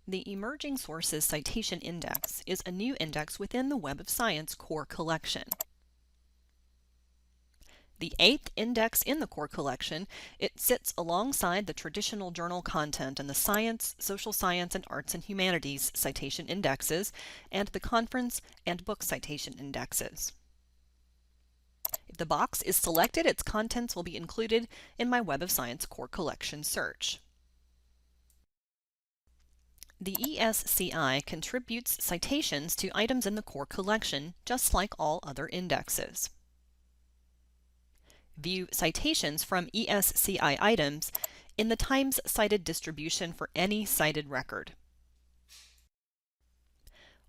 The Emerging Sources Citation Index is a new index within the Web of Science core collection. The 8th index in the core collection, it sits alongside the traditional journal content in the Science, Social Science, and Arts and Humanities citation indexes and the conference and book citation indexes. If the box is selected, its contents will be included in my Web of Science core collection search. The ESCI contributes citations to items in the core collection, just like all other indexes. View citations from ESCI items in the Times Cited distribution for any cited record.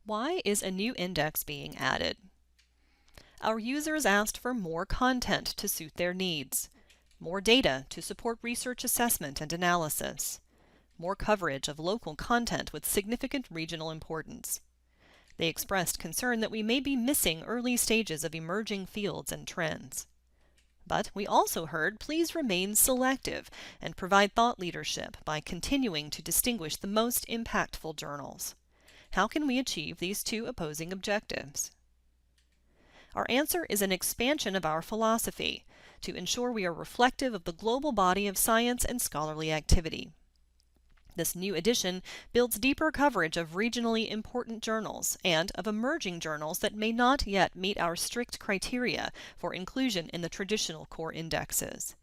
Why is a new index being added? Our users asked for more content to suit their needs, more data to support research assessment and analysis, more coverage of local content with significant regional importance. They expressed concern that we may be missing early stages of emerging fields and trends. But we also heard, please remain selective and provide thought leadership by continuing to distinguish the most impactful journals. How can we achieve these two opposing objectives? Our answer is an expansion of our philosophy to ensure we are reflective of the global body of science and scholarly activity. This new edition builds deeper coverage of regionally important journals and of emerging journals that may not yet meet our strict criteria for inclusion in the traditional core indexes.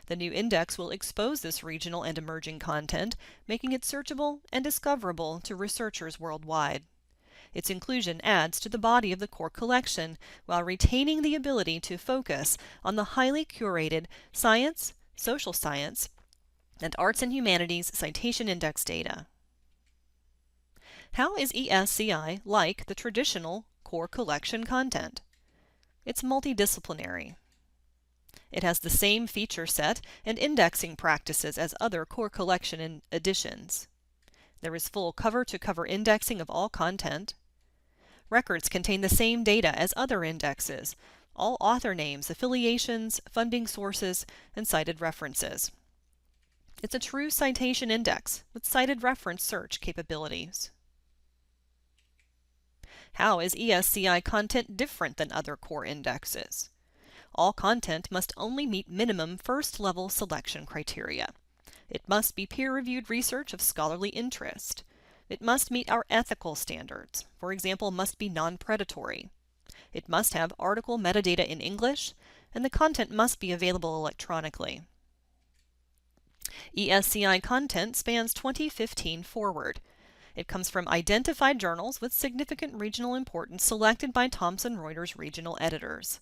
The new index will expose this regional and emerging content, making it searchable and discoverable to researchers worldwide. Its inclusion adds to the body of the core collection while retaining the ability to focus on the highly curated science, social science, and Arts and Humanities citation index data. How is ESCI like the traditional core collection content? It's multidisciplinary. It has the same feature set and indexing practices as other core collection editions. There is full cover-to-cover indexing of all content. Records contain the same data as other indexes, all author names, affiliations, funding sources, and cited references. It's a true citation index with cited reference search capabilities. How is ESCI content different than other core indexes? All content must only meet minimum first-level selection criteria. It must be peer-reviewed research of scholarly interest. It must meet our ethical standards, for example, must be non-predatory. It must have article metadata in English, and the content must be available electronically. ESCI content spans 2015 forward. It comes from identified journals with significant regional importance selected by Thomson Reuters regional editors.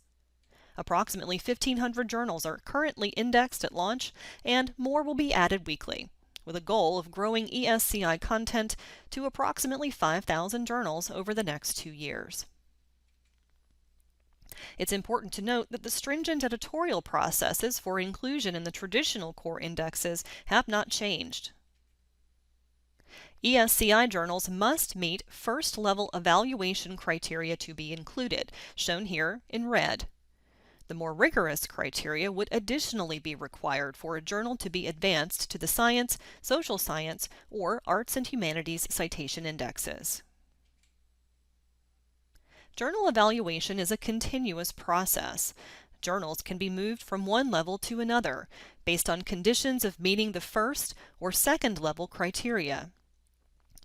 Approximately 1,500 journals are currently indexed at launch, and more will be added weekly, with a goal of growing ESCI content to approximately 5,000 journals over the next 2 years. It's important to note that the stringent editorial processes for inclusion in the traditional core indexes have not changed. ESCI journals must meet first-level evaluation criteria to be included, shown here in red. The more rigorous criteria would additionally be required for a journal to be advanced to the Science, Social Science, or Arts and Humanities citation indexes. Journal evaluation is a continuous process. Journals can be moved from one level to another based on conditions of meeting the first or second level criteria.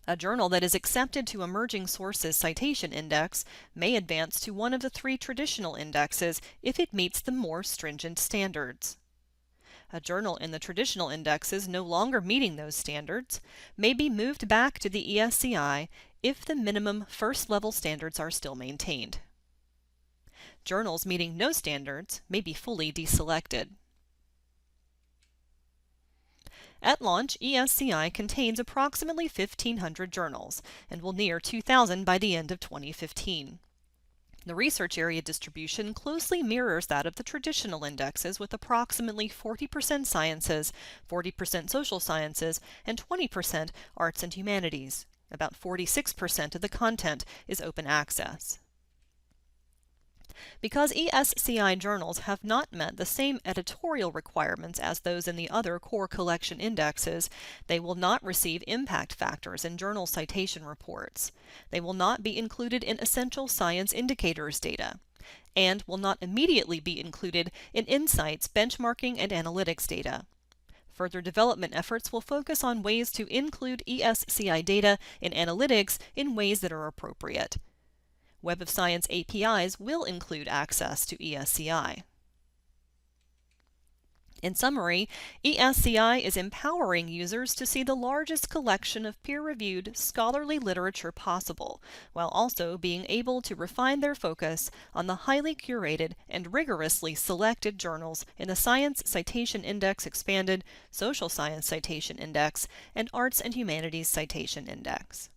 A journal that is accepted to Emerging Sources Citation Index may advance to one of the 3 traditional indexes if it meets the more stringent standards. A journal in the traditional indexes no longer meeting those standards may be moved back to the ESCI if the minimum first-level standards are still maintained. Journals meeting no standards may be fully deselected. At launch, ESCI contains approximately 1,500 journals and will near 2,000 by the end of 2015. The research area distribution closely mirrors that of the traditional indexes, with approximately 40% sciences, 40% social sciences, and 20% arts and humanities. About 46% of the content is open access. Because ESCI journals have not met the same editorial requirements as those in the other core collection indexes, they will not receive impact factors in journal citation reports. They will not be included in essential science indicators data, and will not immediately be included in insights, benchmarking, and analytics data. Further development efforts will focus on ways to include ESCI data in analytics in ways that are appropriate. Web of Science APIs will include access to ESCI. In summary, ESCI is empowering users to see the largest collection of peer-reviewed scholarly literature possible, while also being able to refine their focus on the highly curated and rigorously selected journals in the Science Citation Index Expanded, Social Science Citation Index, and Arts and Humanities Citation Index.